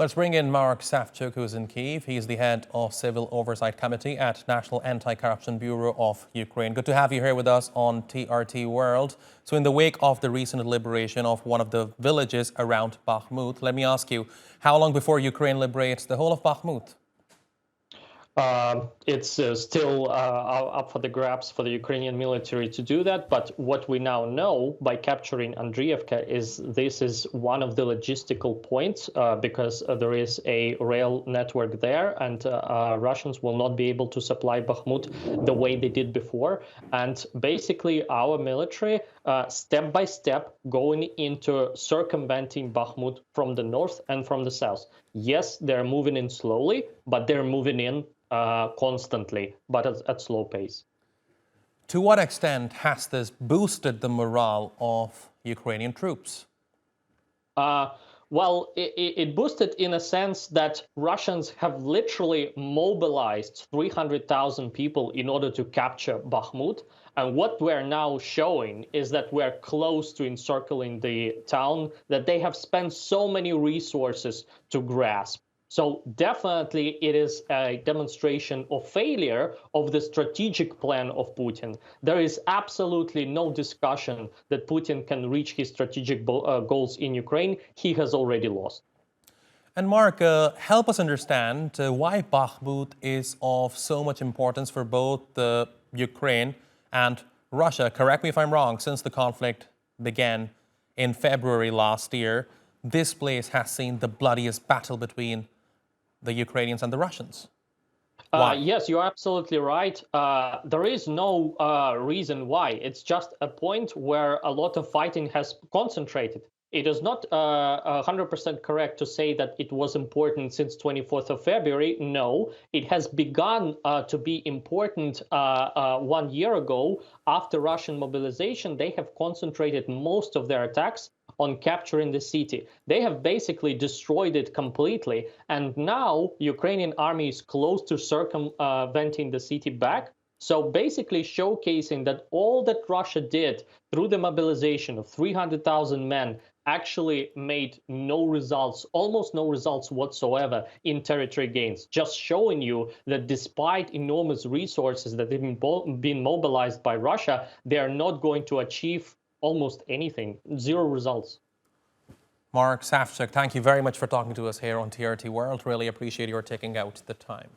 Let's bring in Mark Savchuk, who's in Kyiv. He's the head of Civil Oversight Committee at National Anti-Corruption Bureau of Ukraine. Good to have you here with us on TRT World. So in the wake of the recent liberation of one of the villages around Bakhmut, let me ask you, how long before Ukraine liberates the whole of Bakhmut? It's still up for the grabs for the Ukrainian military to do that. But what we now know by capturing Andriivka is this is one of the logistical points because there is a rail network there, and Russians will not be able to supply Bakhmut the way they did before. And basically, our military, step by step, going into circumventing Bakhmut from the north and from the south. Yes, they're moving in slowly, but they're moving in constantly, but at slow pace. To what extent has this boosted the morale of Ukrainian troops? Well, it boosted in a sense that Russians have literally mobilized 300,000 people in order to capture Bakhmut. And what we're now showing is that we're close to encircling the town, that they have spent so many resources to grasp. So definitely it is a demonstration of failure of the strategic plan of Putin. There is absolutely no discussion that Putin can reach his strategic goals in Ukraine. He has already lost. And Mark, help us understand why Bakhmut is of so much importance for both Ukraine and Russia. Correct me if I'm wrong, since the conflict began in February last year, this place has seen the bloodiest battle between the Ukrainians and the Russians. Yes, you're absolutely right. There is no reason why. It's just a point where a lot of fighting has concentrated. It is not 100% correct to say that it was important since 24th of February. No, it has begun to be important 1 year ago. After Russian mobilization, they have concentrated most of their attacks on capturing the city. They have basically destroyed it completely. And now Ukrainian army is close to circumventing the city back. So basically showcasing that all that Russia did through the mobilization of 300,000 men actually made no results, almost no results whatsoever in territory gains, just showing you that despite enormous resources that have been mobilized by Russia, they are not going to achieve almost anything, zero results. Mark Savchuk, thank you very much for talking to us here on TRT World. Really appreciate your taking out the time.